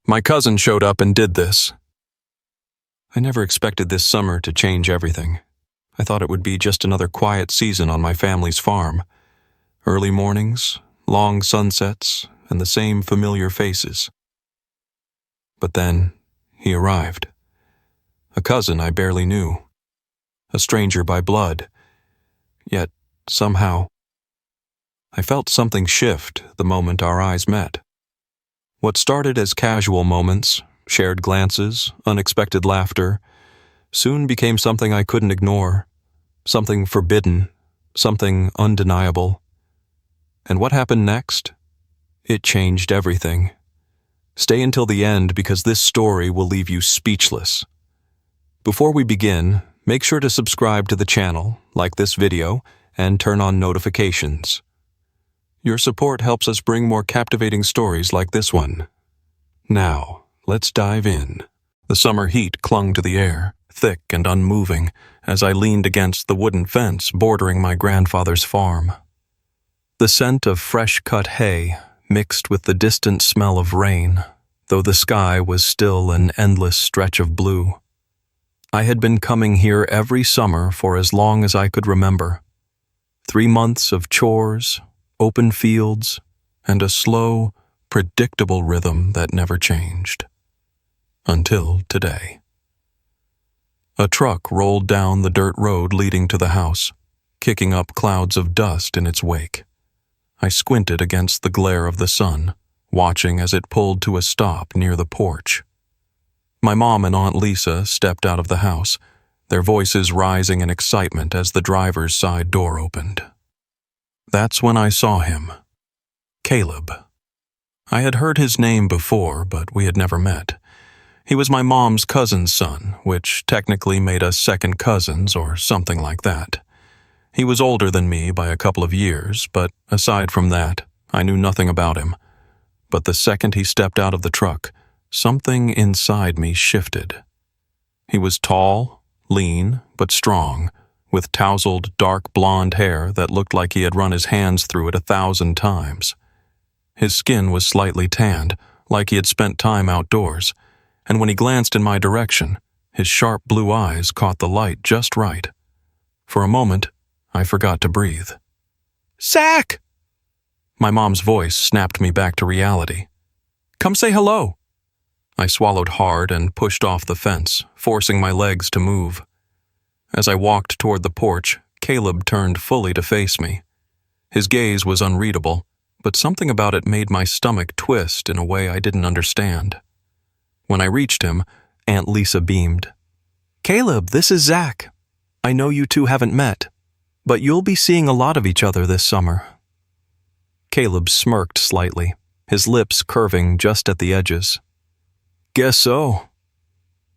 My cousin showed up and did this. I never expected this summer to change everything. I thought it would be just another quiet season on my family's farm. Early mornings, long sunsets, and the same familiar faces. But then, he arrived. A cousin I barely knew. A stranger by blood. Yet, somehow, I felt something shift the moment our eyes met. What started as casual moments, shared glances, unexpected laughter, soon became something I couldn't ignore, something forbidden, something undeniable. And what happened next? It changed everything. Stay until the end because this story will leave you speechless. Before we begin, make sure to subscribe to the channel, like this video, and turn on notifications. Your support helps us bring more captivating stories like this one. Now, let's dive in. The summer heat clung to the air, thick and unmoving, as I leaned against the wooden fence bordering my grandfather's farm. The scent of fresh-cut hay mixed with the distant smell of rain, though the sky was still an endless stretch of blue. I had been coming here every summer for as long as I could remember. 3 months of chores, open fields, and a slow, predictable rhythm that never changed. Until today. A truck rolled down the dirt road leading to the house, kicking up clouds of dust in its wake. I squinted against the glare of the sun, watching as it pulled to a stop near the porch. My mom and Aunt Lisa stepped out of the house, their voices rising in excitement as the driver's side door opened. That's when I saw him. Caleb. I had heard his name before, but we had never met. He was my mom's cousin's son, which technically made us second cousins or something like that. He was older than me by a couple of years, but aside from that, I knew nothing about him. But the second he stepped out of the truck, something inside me shifted. He was tall, lean, but strong, with tousled dark blonde hair that looked like he had run his hands through it 1,000 times. His skin was slightly tanned, like he had spent time outdoors, and when he glanced in my direction, his sharp blue eyes caught the light just right. For a moment, I forgot to breathe. "Zach!" My mom's voice snapped me back to reality. "Come say hello." I swallowed hard and pushed off the fence, forcing my legs to move. As I walked toward the porch, Caleb turned fully to face me. His gaze was unreadable, but something about it made my stomach twist in a way I didn't understand. When I reached him, Aunt Lisa beamed. "Caleb, this is Zach. I know you two haven't met, but you'll be seeing a lot of each other this summer." Caleb smirked slightly, his lips curving just at the edges. "Guess so."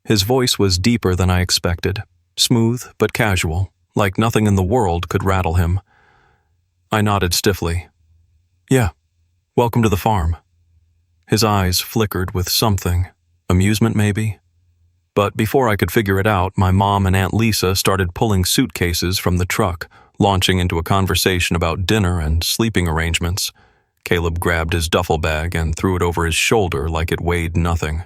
His voice was deeper than I expected, smooth but casual, like nothing in the world could rattle him. I nodded stiffly. "Yeah, welcome to the farm." His eyes flickered with something, amusement maybe. But before I could figure it out, my mom and Aunt Lisa started pulling suitcases from the truck, launching into a conversation about dinner and sleeping arrangements. Caleb grabbed his duffel bag and threw it over his shoulder like it weighed nothing.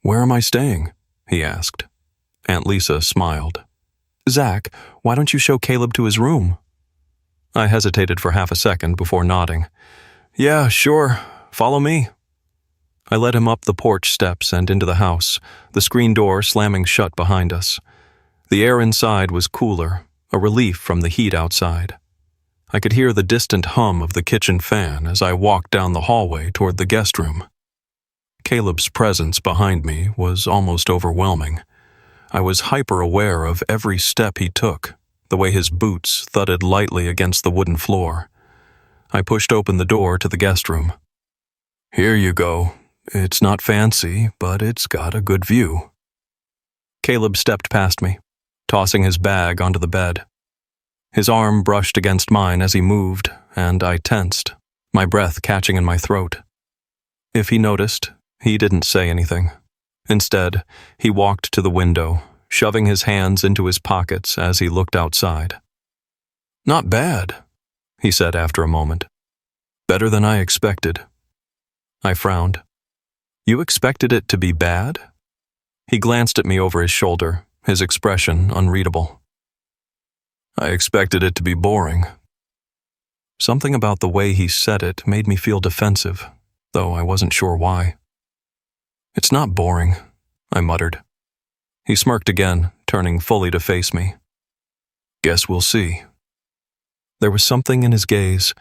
"Where am I staying?" he asked. Aunt Lisa smiled. "Zach, why don't you show Caleb to his room?" I hesitated for half a second before nodding. "Yeah, sure. Follow me." I led him up the porch steps and into the house, the screen door slamming shut behind us. The air inside was cooler, a relief from the heat outside. I could hear the distant hum of the kitchen fan as I walked down the hallway toward the guest room. Caleb's presence behind me was almost overwhelming. I was hyper-aware of every step he took, the way his boots thudded lightly against the wooden floor. I pushed open the door to the guest room. "Here you go. It's not fancy, but it's got a good view." Caleb stepped past me, tossing his bag onto the bed. His arm brushed against mine as he moved, and I tensed, my breath catching in my throat. If he noticed, he didn't say anything. Instead, he walked to the window, shoving his hands into his pockets as he looked outside. "Not bad," he said after a moment. "Better than I expected." I frowned. You expected it to be bad? He glanced at me over his shoulder, his expression unreadable. I expected it to be boring. Something about the way he said it made me feel defensive, though I wasn't sure why. It's not boring, I muttered. He smirked again, turning fully to face me. Guess we'll see. There was something in his gaze,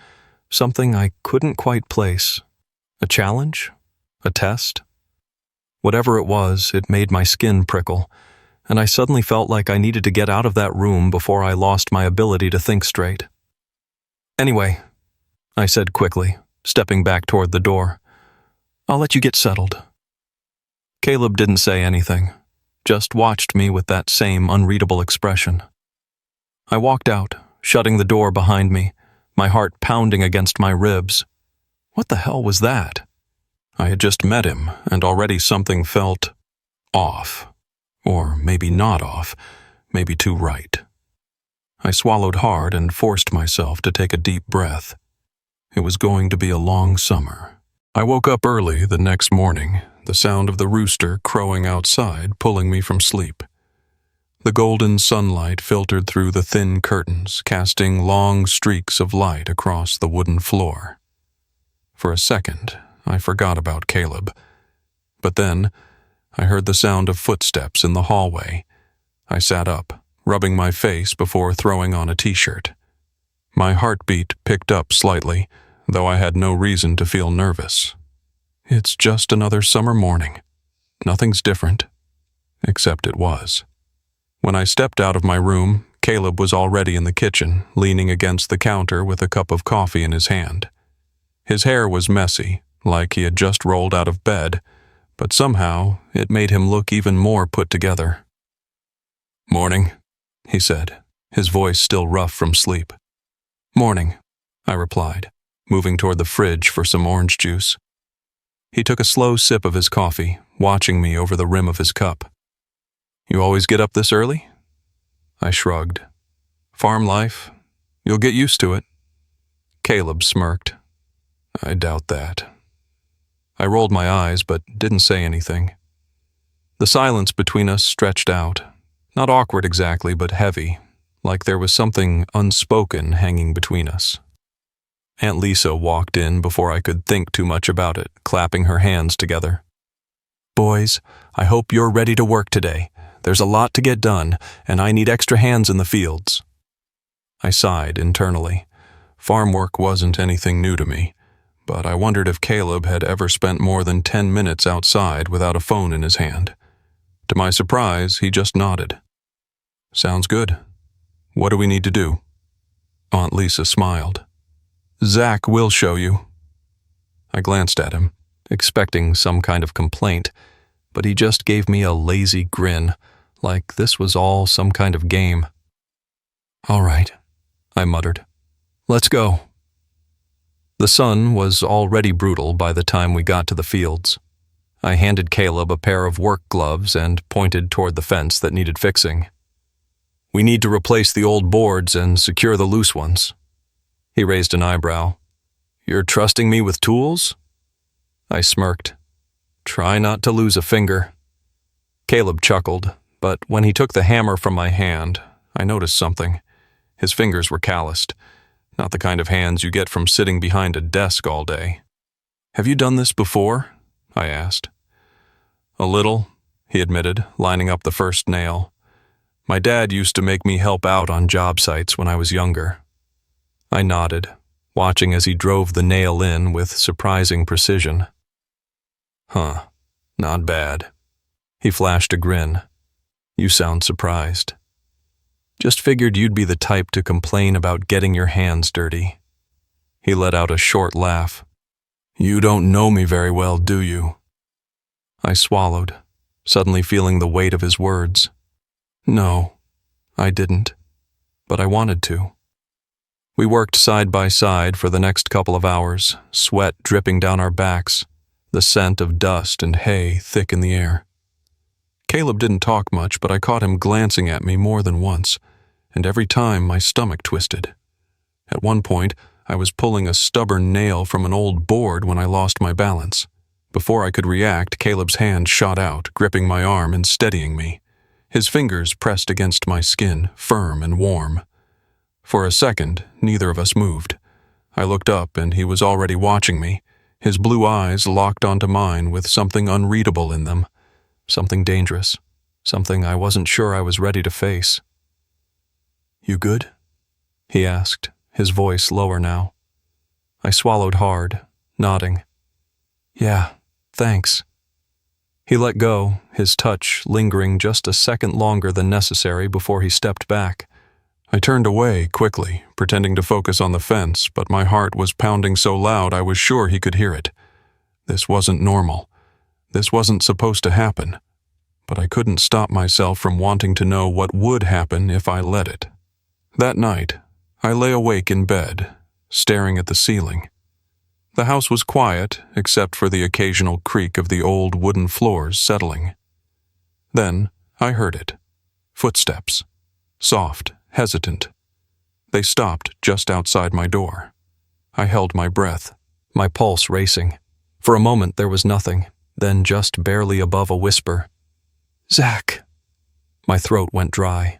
something I couldn't quite place. A challenge? A test? Whatever it was, it made my skin prickle, and I suddenly felt like I needed to get out of that room before I lost my ability to think straight. Anyway, I said quickly, stepping back toward the door, I'll let you get settled. Caleb didn't say anything, just watched me with that same unreadable expression. I walked out, shutting the door behind me, my heart pounding against my ribs. What the hell was that? I had just met him, and already something felt off. Or maybe not off, maybe too right. I swallowed hard and forced myself to take a deep breath. It was going to be a long summer. I woke up early the next morning, the sound of the rooster crowing outside pulling me from sleep. The golden sunlight filtered through the thin curtains, casting long streaks of light across the wooden floor. For a second, I forgot about Caleb. But then, I heard the sound of footsteps in the hallway. I sat up, rubbing my face before throwing on a t-shirt. My heartbeat picked up slightly, though I had no reason to feel nervous. It's just another summer morning. Nothing's different. Except it was. When I stepped out of my room, Caleb was already in the kitchen, leaning against the counter with a cup of coffee in his hand. His hair was messy, like he had just rolled out of bed, but somehow it made him look even more put together. "Morning," he said, his voice still rough from sleep. "Morning," I replied, moving toward the fridge for some orange juice. He took a slow sip of his coffee, watching me over the rim of his cup. "You always get up this early?" I shrugged. "Farm life. You'll get used to it." Caleb smirked. "I doubt that." I rolled my eyes but didn't say anything. The silence between us stretched out, not awkward exactly, but heavy, like there was something unspoken hanging between us. Aunt Lisa walked in before I could think too much about it, clapping her hands together. "Boys, I hope you're ready to work today. There's a lot to get done, and I need extra hands in the fields." I sighed internally. Farm work wasn't anything new to me, but I wondered if Caleb had ever spent more than 10 minutes outside without a phone in his hand. To my surprise, he just nodded. "Sounds good. What do we need to do?" Aunt Lisa smiled. "Zach will show you." I glanced at him, expecting some kind of complaint, but he just gave me a lazy grin, like this was all some kind of game. "All right," I muttered. "Let's go." The sun was already brutal by the time we got to the fields. I handed Caleb a pair of work gloves and pointed toward the fence that needed fixing. "We need to replace the old boards and secure the loose ones." He raised an eyebrow. "You're trusting me with tools?" I smirked. "Try not to lose a finger." Caleb chuckled, but when he took the hammer from my hand, I noticed something. His fingers were calloused, not the kind of hands you get from sitting behind a desk all day. "Have you done this before?" I asked. "A little," he admitted, lining up the first nail. "My dad used to make me help out on job sites when I was younger." I nodded, watching as he drove the nail in with surprising precision. "Huh, not bad." He flashed a grin. "You sound surprised." "Just figured you'd be the type to complain about getting your hands dirty." He let out a short laugh. "You don't know me very well, do you?" I swallowed, suddenly feeling the weight of his words. No, I didn't, but I wanted to. We worked side by side for the next couple of hours, sweat dripping down our backs, the scent of dust and hay thick in the air. Caleb didn't talk much, but I caught him glancing at me more than once, and every time my stomach twisted. At one point, I was pulling a stubborn nail from an old board when I lost my balance, Before I could react, Caleb's hand shot out, gripping my arm and steadying me. His fingers pressed against my skin, firm and warm. For a second, neither of us moved. I looked up and he was already watching me, his blue eyes locked onto mine with something unreadable in them, something dangerous, something I wasn't sure I was ready to face. "You good?" he asked, his voice lower now. I swallowed hard, nodding. "Yeah, thanks." He let go, his touch lingering just a second longer than necessary before he stepped back. I turned away quickly, pretending to focus on the fence, but my heart was pounding so loud I was sure he could hear it. This wasn't normal. This wasn't supposed to happen. But I couldn't stop myself from wanting to know what would happen if I let it. That night, I lay awake in bed, staring at the ceiling. The house was quiet, except for the occasional creak of the old wooden floors settling. Then I heard it. Footsteps. Soft, hesitant. They stopped just outside my door. I held my breath, my pulse racing. For a moment there was nothing, then just barely above a whisper. "Zach!" My throat went dry.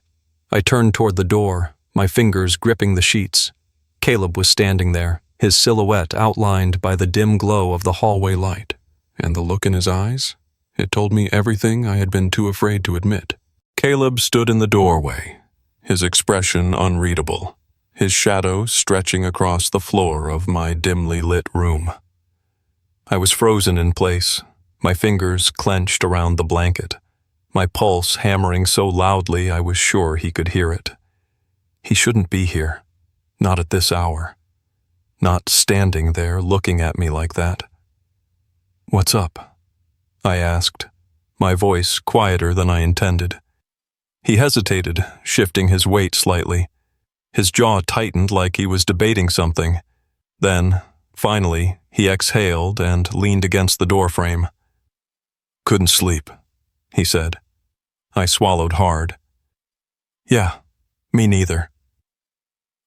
I turned toward the door, my fingers gripping the sheets. Caleb was standing there, his silhouette outlined by the dim glow of the hallway light. And the look in his eyes? It told me everything I had been too afraid to admit. Caleb stood in the doorway, his expression unreadable, his shadow stretching across the floor of my dimly lit room. I was frozen in place, my fingers clenched around the blanket, my pulse hammering so loudly I was sure he could hear it. He shouldn't be here, not at this hour. Not standing there looking at me like that. "What's up?" I asked, my voice quieter than I intended. He hesitated, shifting his weight slightly. His jaw tightened like he was debating something. Then, finally, he exhaled and leaned against the doorframe. "Couldn't sleep," he said. I swallowed hard. "Yeah, me neither."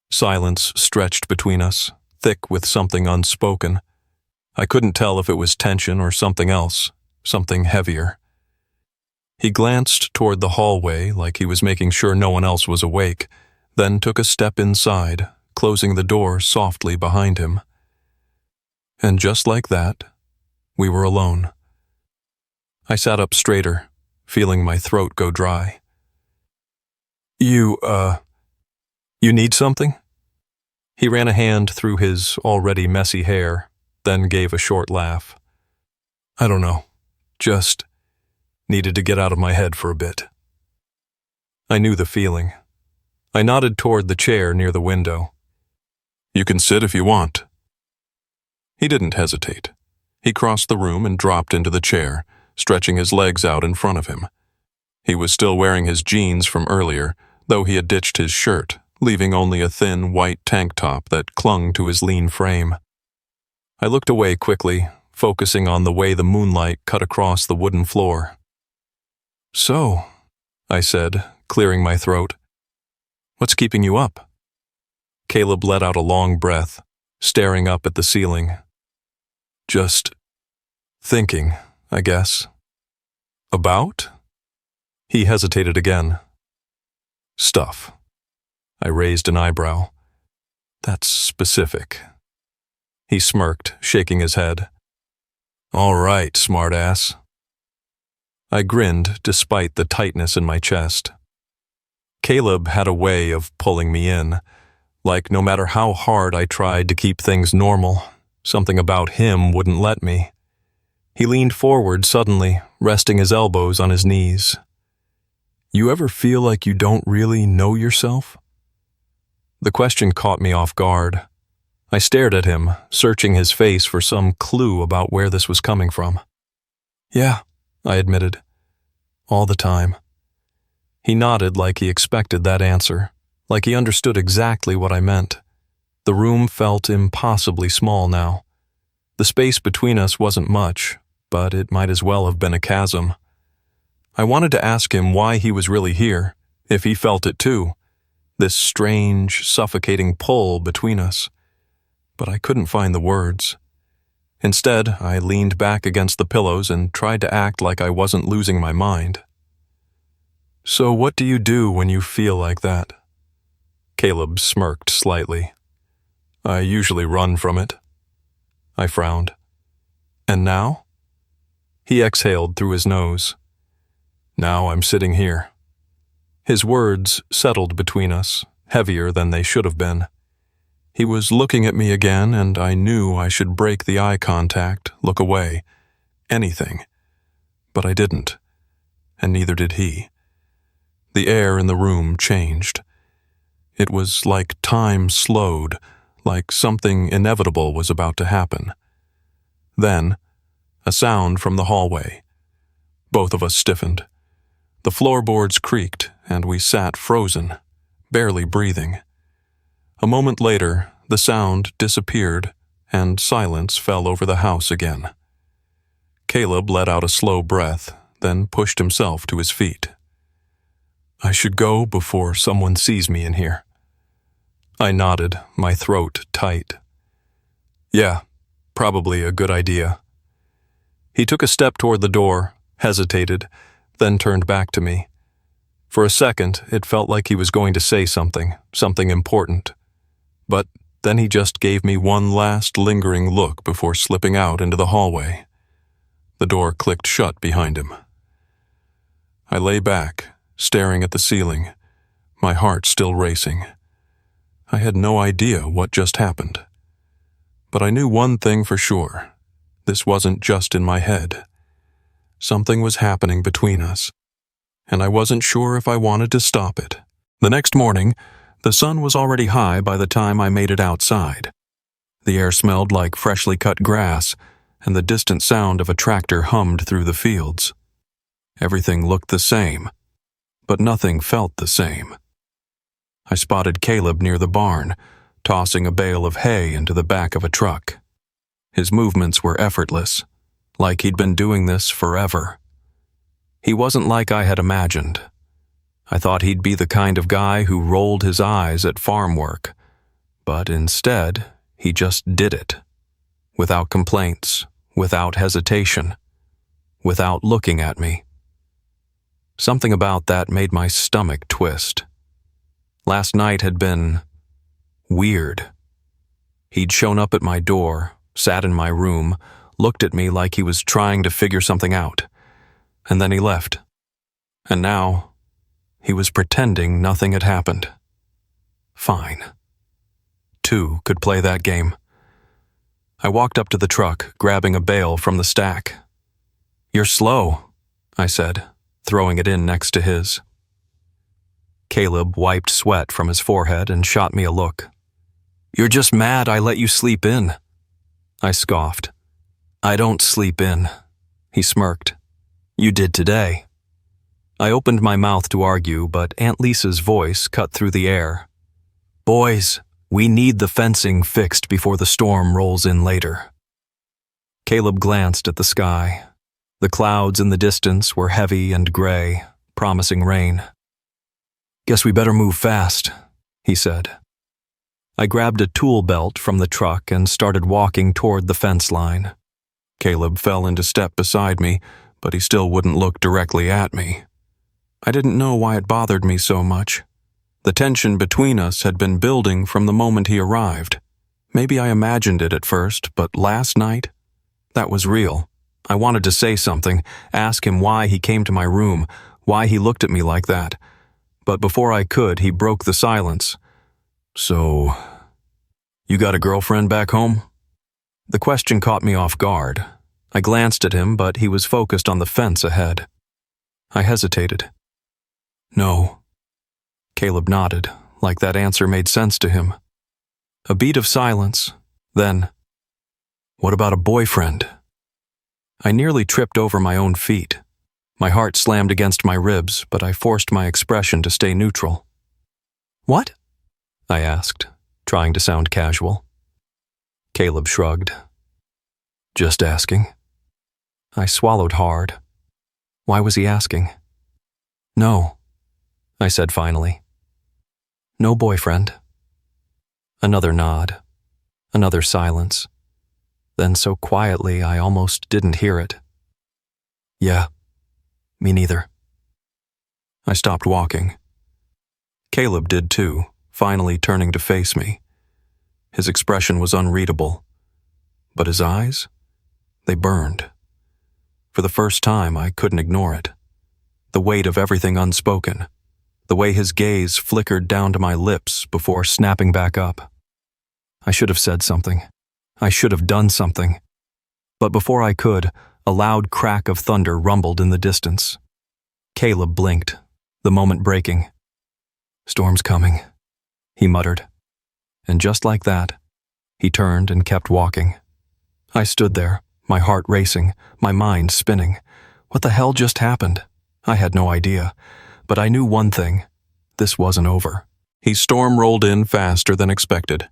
Silence stretched between us, thick with something unspoken. I couldn't tell if it was tension or something else, something heavier. He glanced toward the hallway like he was making sure no one else was awake, then took a step inside, closing the door softly behind him. And just like that, we were alone. I sat up straighter, feeling my throat go dry. You need something?" He ran a hand through his already messy hair, then gave a short laugh. "I don't know. Just needed to get out of my head for a bit." I knew the feeling. I nodded toward the chair near the window. "You can sit if you want." He didn't hesitate. He crossed the room and dropped into the chair, stretching his legs out in front of him. He was still wearing his jeans from earlier, though he had ditched his shirt, leaving only a thin white tank top that clung to his lean frame. I looked away quickly, focusing on the way the moonlight cut across the wooden floor. "So," I said, clearing my throat, "what's keeping you up?" Caleb let out a long breath, staring up at the ceiling. "Just thinking, I guess." "About?" He hesitated again. "Stuff." I raised an eyebrow. "That's specific." He smirked, shaking his head. "All right, smartass." I grinned despite the tightness in my chest. Caleb had a way of pulling me in, like no matter how hard I tried to keep things normal, something about him wouldn't let me. He leaned forward suddenly, resting his elbows on his knees. "You ever feel like you don't really know yourself?" The question caught me off guard. I stared at him, searching his face for some clue about where this was coming from. "Yeah," I admitted. "All the time." He nodded like he expected that answer, like he understood exactly what I meant. The room felt impossibly small now. The space between us wasn't much, but it might as well have been a chasm. I wanted to ask him why he was really here, if he felt it too, this strange, suffocating pull between us. But I couldn't find the words. Instead, I leaned back against the pillows and tried to act like I wasn't losing my mind. "So what do you do when you feel like that?" Caleb smirked slightly. "I usually run from it." I frowned. "And now?" He exhaled through his nose. "Now I'm sitting here." His words settled between us, heavier than they should have been. He was looking at me again, and I knew I should break the eye contact, look away, anything. But I didn't, and neither did he. The air in the room changed. It was like time slowed, like something inevitable was about to happen. Then, a sound from the hallway. Both of us stiffened. The floorboards creaked, and we sat frozen, barely breathing. A moment later, the sound disappeared, and silence fell over the house again. Caleb let out a slow breath, then pushed himself to his feet. "I should go before someone sees me in here." I nodded, my throat tight. "Yeah, probably a good idea." He took a step toward the door, hesitated, then turned back to me. For a second, it felt like he was going to say something important. But then he just gave me one last lingering look before slipping out into the hallway. The door clicked shut behind him. I lay back, staring at the ceiling, my heart still racing. I had no idea what just happened. But I knew one thing for sure. This wasn't just in my head. Something was happening between us, and I wasn't sure if I wanted to stop it. The next morning, the sun was already high by the time I made it outside. The air smelled like freshly cut grass, and the distant sound of a tractor hummed through the fields. Everything looked the same, but nothing felt the same. I spotted Caleb near the barn, tossing a bale of hay into the back of a truck. His movements were effortless, like he'd been doing this forever. He wasn't like I had imagined. I thought he'd be the kind of guy who rolled his eyes at farm work, but instead, he just did it. Without complaints, without hesitation, without looking at me. Something about that made my stomach twist. Last night had been weird. He'd shown up at my door, sat in my room, looked at me like he was trying to figure something out, and then he left. And now, he was pretending nothing had happened. Fine. Two could play that game. I walked up to the truck, grabbing a bale from the stack. "You're slow," I said, throwing it in next to his. Caleb wiped sweat from his forehead and shot me a look. "You're just mad I let you sleep in." I scoffed. "I don't sleep in." He smirked. "You did today." I opened my mouth to argue, but Aunt Lisa's voice cut through the air. "Boys, we need the fencing fixed before the storm rolls in later." Caleb glanced at the sky. The clouds in the distance were heavy and gray, promising rain. "Guess we better move fast," he said. I grabbed a tool belt from the truck and started walking toward the fence line. Caleb fell into step beside me, but he still wouldn't look directly at me. I didn't know why it bothered me so much. The tension between us had been building from the moment he arrived. Maybe I imagined it at first, but last night, that was real. I wanted to say something, ask him why he came to my room, why he looked at me like that. But before I could, he broke the silence. "So, you got a girlfriend back home?" The question caught me off guard. I glanced at him, but he was focused on the fence ahead. I hesitated. "No." Caleb nodded, like that answer made sense to him. A beat of silence, then, "What about a boyfriend?" I nearly tripped over my own feet. My heart slammed against my ribs, but I forced my expression to stay neutral. "What?" I asked, trying to sound casual. Caleb shrugged. "Just asking." I swallowed hard. Why was he asking? "No," I said finally. "No boyfriend." Another nod. Another silence. Then so quietly I almost didn't hear it. Yeah, me neither. I stopped walking. Caleb did too, finally turning to face me. His expression was unreadable, but his eyes, they burned. For the first time, I couldn't ignore it. The weight of everything unspoken, the way his gaze flickered down to my lips before snapping back up. I should have said something. I should have done something. But before I could, a loud crack of thunder rumbled in the distance. Caleb blinked, the moment breaking. "Storm's coming," he muttered. And just like that, he turned and kept walking. I stood there, my heart racing, my mind spinning. What the hell just happened? I had no idea, but I knew one thing. This wasn't over. His storm rolled in faster than expected.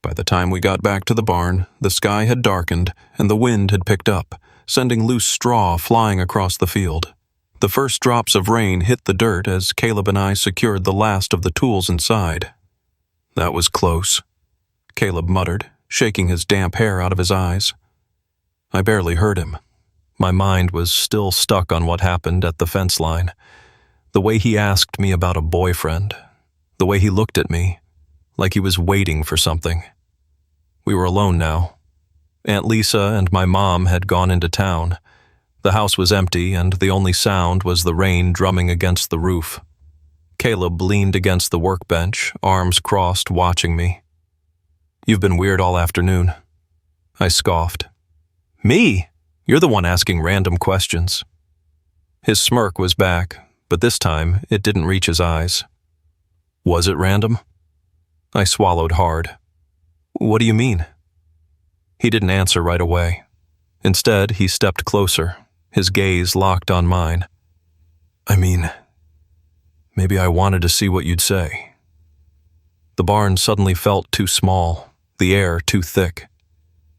By the time we got back to the barn, the sky had darkened and the wind had picked up, sending loose straw flying across the field. The first drops of rain hit the dirt as Caleb and I secured the last of the tools inside. "That was close," Caleb muttered, shaking his damp hair out of his eyes. I barely heard him. My mind was still stuck on what happened at the fence line. The way he asked me about a boyfriend. The way he looked at me, like he was waiting for something. We were alone now. Aunt Lisa and my mom had gone into town. The house was empty, and the only sound was the rain drumming against the roof. Caleb leaned against the workbench, arms crossed, watching me. "You've been weird all afternoon," I scoffed. "Me? You're the one asking random questions." His smirk was back, but this time it didn't reach his eyes. "Was it random?" I swallowed hard. "What do you mean?" He didn't answer right away. Instead, he stepped closer, his gaze locked on mine. "I mean, maybe I wanted to see what you'd say." The barn suddenly felt too small, the air too thick.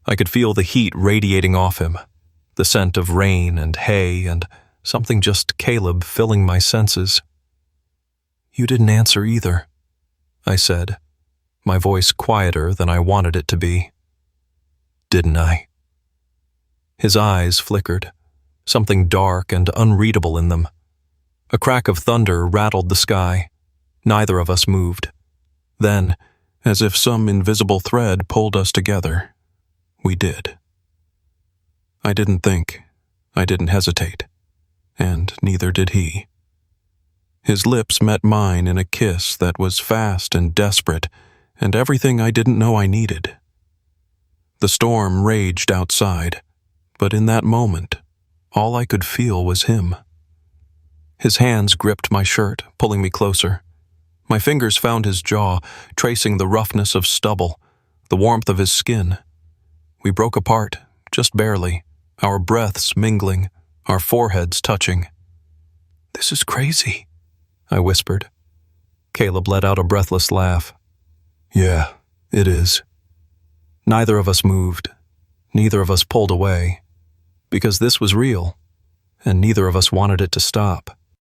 I could feel the heat radiating off him, the scent of rain and hay and something just Caleb filling my senses. "You didn't answer either," I said, my voice quieter than I wanted it to be. "Didn't I?" His eyes flickered, something dark and unreadable in them. A crack of thunder rattled the sky. Neither of us moved. Then, as if some invisible thread pulled us together, we did. I didn't think. I didn't hesitate. And neither did he. His lips met mine in a kiss that was fast and desperate, and everything I didn't know I needed. The storm raged outside, but in that moment, all I could feel was him. His hands gripped my shirt, pulling me closer. My fingers found his jaw, tracing the roughness of stubble, the warmth of his skin. We broke apart, just barely, our breaths mingling, our foreheads touching. "This is crazy," I whispered. Caleb let out a breathless laugh. "Yeah, it is." Neither of us moved. Neither of us pulled away. Because this was real, and neither of us wanted it to stop.